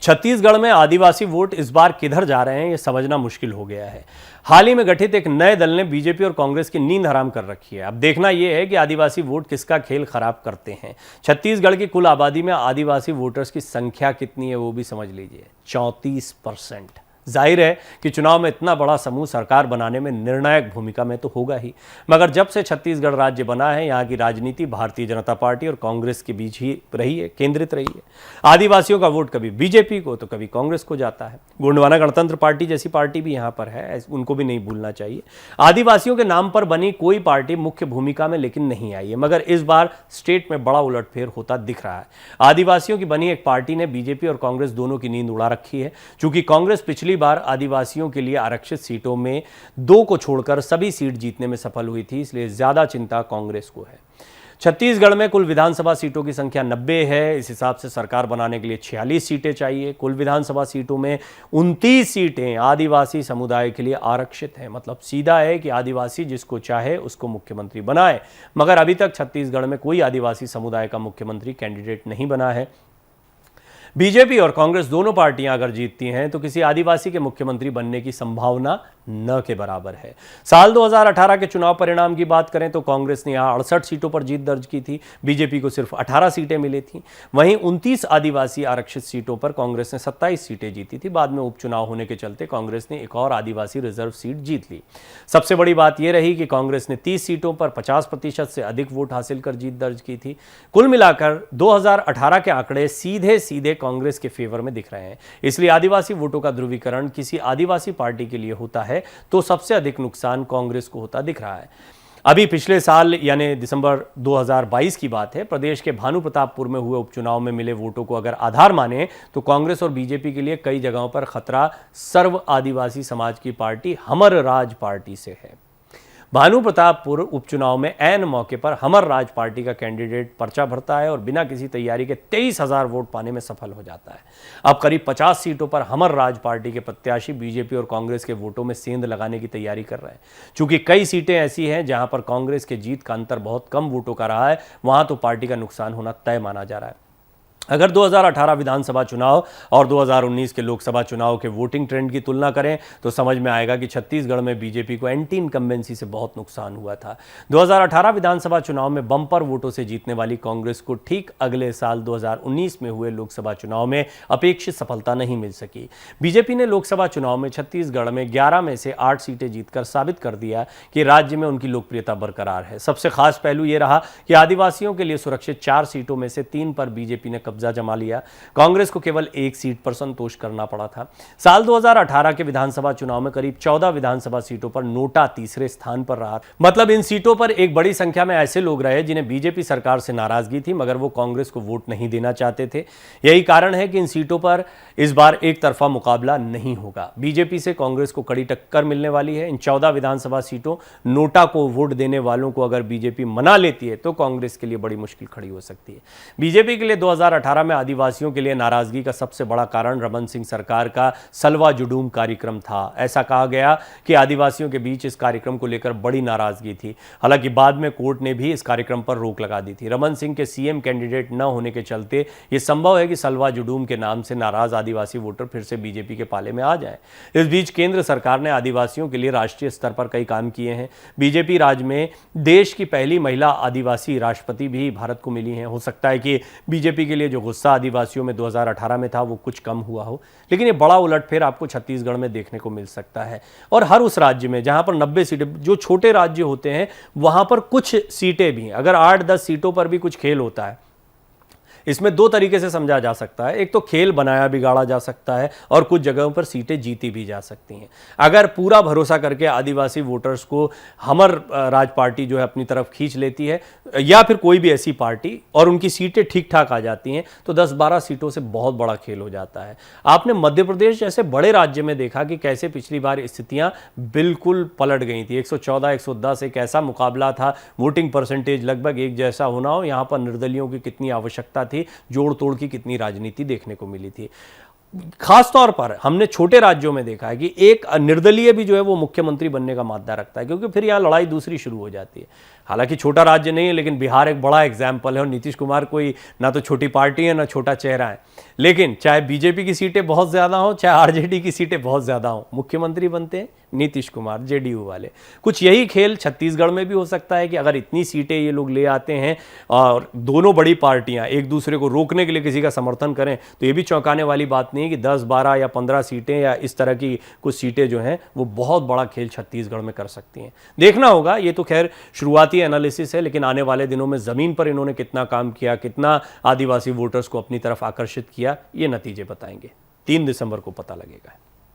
छत्तीसगढ़ में आदिवासी वोट इस बार किधर जा रहे हैं, यह समझना मुश्किल हो गया है। हाल ही में गठित एक नए दल ने बीजेपी और कांग्रेस की नींद हराम कर रखी है। अब देखना यह है कि आदिवासी वोट किसका खेल खराब करते हैं। छत्तीसगढ़ की कुल आबादी में आदिवासी वोटर्स की संख्या कितनी है वो भी समझ लीजिए, 34%। जाहिर है कि चुनाव में इतना बड़ा समूह सरकार बनाने में निर्णायक भूमिका में तो होगा ही, मगर जब से छत्तीसगढ़ राज्य बना है यहाँ की राजनीति भारतीय जनता पार्टी और कांग्रेस के बीच ही रही है, केंद्रित रही है। आदिवासियों का वोट कभी बीजेपी को तो कभी कांग्रेस को जाता है। गोंडवाना गणतंत्र पार्टी जैसी पार्टी भी यहाँ पर है, उनको भी नहीं भूलना चाहिए। आदिवासियों के नाम पर बनी कोई पार्टी मुख्य भूमिका में लेकिन नहीं आई है, मगर इस बार स्टेट में बड़ा उलटफेर होता दिख रहा है। आदिवासियों की बनी एक पार्टी ने बीजेपी और कांग्रेस दोनों की नींद उड़ा रखी है। चूंकि कांग्रेस पिछली बार आदिवासियों के लिए आरक्षित सीटों में 2 को छोड़कर सभी सीट जीतने में सफल हुई थी, इसलिए ज्यादा चिंता कांग्रेस को है। छत्तीसगढ़ में कुल विधानसभा सीटों की संख्या 90 है। इस हिसाब से सरकार बनाने के लिए 46 सीटें चाहिए। कुल विधानसभा सीटों में 29 सीटें आदिवासी समुदाय के लिए आरक्षित हैं। मतलब सीधा है कि आदिवासी जिसको चाहे उसको मुख्यमंत्री बनाए, मगर अभी तक छत्तीसगढ़ में कोई आदिवासी समुदाय का मुख्यमंत्री कैंडिडेट नहीं बना है। बीजेपी और कांग्रेस दोनों पार्टियां अगर जीतती हैं तो किसी आदिवासी के मुख्यमंत्री बनने की संभावना न के बराबर है। साल 2018 के चुनाव परिणाम की बात करें तो कांग्रेस ने यहां 68 सीटों पर जीत दर्ज की थी, बीजेपी को सिर्फ 18 सीटें मिली थी। वहीं 29 आदिवासी आरक्षित सीटों पर कांग्रेस ने 27 सीटें जीती थी। बाद में उपचुनाव होने के चलते कांग्रेस ने एक और आदिवासी रिजर्व सीट जीत ली। सबसे बड़ी बात यह रही कि कांग्रेस ने 30 सीटों पर 50% से अधिक वोट हासिल कर जीत दर्ज की थी। कुल मिलाकर 2018 के आंकड़े सीधे सीधे कांग्रेस के फेवर में दिख रहे हैं। इसलिए आदिवासी वोटों का ध्रुवीकरण किसी आदिवासी पार्टी के लिए होता है तो सबसे अधिक नुकसान कांग्रेस को होता दिख रहा है। अभी पिछले साल यानी दिसंबर 2022 की बात है, प्रदेश के भानुप्रतापपुर में हुए उपचुनाव में मिले वोटों को अगर आधार माने तो कांग्रेस और बीजेपी के लिए कई जगहों पर खतरा सर्व आदिवासी समाज की पार्टी हमर राज पार्टी से है। भानुप्रतापपुर उपचुनाव में ऐन मौके पर हमर राज पार्टी का कैंडिडेट पर्चा भरता है और बिना किसी तैयारी के 23,000 वोट पाने में सफल हो जाता है। अब करीब 50 सीटों पर हमर राज पार्टी के प्रत्याशी बीजेपी और कांग्रेस के वोटों में सेंध लगाने की तैयारी कर रहे हैं। चूंकि कई सीटें ऐसी हैं जहां पर कांग्रेस के जीत का अंतर बहुत कम वोटों का रहा है, वहां तो पार्टी का नुकसान होना तय माना जा रहा है। अगर 2018 विधानसभा चुनाव और 2019 के लोकसभा चुनाव के वोटिंग ट्रेंड की तुलना करें तो समझ में आएगा कि छत्तीसगढ़ में बीजेपी को एंटी इनकम्बेंसी से बहुत नुकसान हुआ था। 2018 विधानसभा चुनाव में बम्पर वोटों से जीतने वाली कांग्रेस को ठीक अगले साल 2019 में हुए लोकसभा चुनाव में अपेक्षित सफलता नहीं मिल सकी। बीजेपी ने लोकसभा चुनाव में छत्तीसगढ़ में 11 में से 8 सीटें जीतकर साबित कर दिया कि राज्य में उनकी लोकप्रियता बरकरार है। सबसे खास पहलू यह रहा कि आदिवासियों के लिए सुरक्षित 4 सीटों में से 3 पर बीजेपी ने जमा लिया। कांग्रेस को केवल 1 सीट पर संतोष करना पड़ा था। साल 2018 के विधानसभा चुनाव में करीब 14 विधानसभा सीटों पर नोटा तीसरे स्थान पर रहा। मतलब इन सीटों पर एक बड़ी संख्या में ऐसे लोग रहे जिन्हें बीजेपी सरकार से नाराजगी थी, मगर वो कांग्रेस को वोट नहीं देना चाहते थे। यही कारण है कि इन सीटों पर इस बार एक तरफा मुकाबला नहीं होगा। बीजेपी से कांग्रेस को कड़ी टक्कर मिलने वाली है। इन 14 विधानसभा सीटों नोटा को वोट देने वालों को अगर बीजेपी मना लेती है तो कांग्रेस के लिए बड़ी मुश्किल खड़ी हो सकती है। बीजेपी के लिए 2018 में आदिवासियों के लिए नाराजगी का सबसे बड़ा कारण रमन सिंह सरकार का सलवा जुडूम कार्यक्रम था। ऐसा कहा गया कि आदिवासियों के बीच इस कार्यक्रम को लेकर बड़ी नाराजगी थी। हालांकि बाद में कोर्ट ने भी इस कार्यक्रम पर रोक लगा दी थी। रमन सिंह के सीएम कैंडिडेट न होने के चलते यह संभव है कि सलवा जुडूम के नाम से नाराज आदिवासी वोटर फिर से बीजेपी के पाले में आ जाएं। इस बीच केंद्र सरकार ने आदिवासियों के लिए राष्ट्रीय स्तर पर कई काम किए हैं। बीजेपी राज में देश की पहली महिला आदिवासी राष्ट्रपति भी भारत को मिली हैं। हो सकता है कि बीजेपी के लिए जो गुस्सा आदिवासियों में 2018 में था वो कुछ कम हुआ हो, लेकिन ये बड़ा उलटफेर आपको छत्तीसगढ़ में देखने को मिल सकता है। और हर उस राज्य में जहां पर 90 सीटें, जो छोटे राज्य होते हैं वहां पर कुछ सीटें भी हैं। अगर 8-10 सीटों पर भी कुछ खेल होता है, इसमें 2 तरीके से समझा जा सकता है। एक तो खेल बनाया बिगाड़ा जा सकता है और कुछ जगहों पर सीटें जीती भी जा सकती हैं। अगर पूरा भरोसा करके आदिवासी वोटर्स को हमर राज पार्टी जो है अपनी तरफ खींच लेती है, या फिर कोई भी ऐसी पार्टी, और उनकी सीटें ठीक ठाक आ जाती हैं तो 10-12 सीटों से बहुत बड़ा खेल हो जाता है। आपने मध्य प्रदेश जैसे बड़े राज्य में देखा कि कैसे पिछली बार स्थितियां बिल्कुल पलट गई थी। 114-110 एक ऐसा मुकाबला था, वोटिंग परसेंटेज लगभग एक जैसा होना हो। यहां पर निर्दलियों की कितनी आवश्यकता थी, जोड़ तोड़ की कितनी राजनीति देखने को मिली थी। खासतौर पर हमने छोटे राज्यों में देखा है कि एक निर्दलीय भी जो है वो मुख्यमंत्री बनने का माद्दा रखता है, क्योंकि फिर यहाँ लड़ाई दूसरी शुरू हो जाती है। हालांकि छोटा राज्य नहीं है, लेकिन बिहार एक बड़ा एग्जाम्पल है और नीतीश कुमार कोई ना तो छोटी पार्टी है ना छोटा चेहरा है। लेकिन चाहे बीजेपी की सीटें बहुत ज़्यादा हों, चाहे आरजेडी की सीटें बहुत ज़्यादा हों, मुख्यमंत्री बनते हैं नीतीश कुमार, जेडीयू वाले। कुछ यही खेल छत्तीसगढ़ में भी हो सकता है कि अगर इतनी सीटें ये लोग ले आते हैं और दोनों बड़ी पार्टियां एक दूसरे को रोकने के लिए किसी का समर्थन करें, तो ये भी चौंकाने वाली बात नहीं है कि 10, 12 या 15 सीटें या इस तरह की कुछ सीटें जो हैं वो बहुत बड़ा खेल छत्तीसगढ़ में कर सकती हैं। देखना होगा। ये तो खैर शुरुआती एनालिसिस है, लेकिन आने वाले दिनों में ज़मीन पर इन्होंने कितना काम किया, कितना आदिवासी वोटर्स को अपनी तरफ आकर्षित किया, ये नतीजे बताएंगे। 3 दिसंबर को पता लगेगा।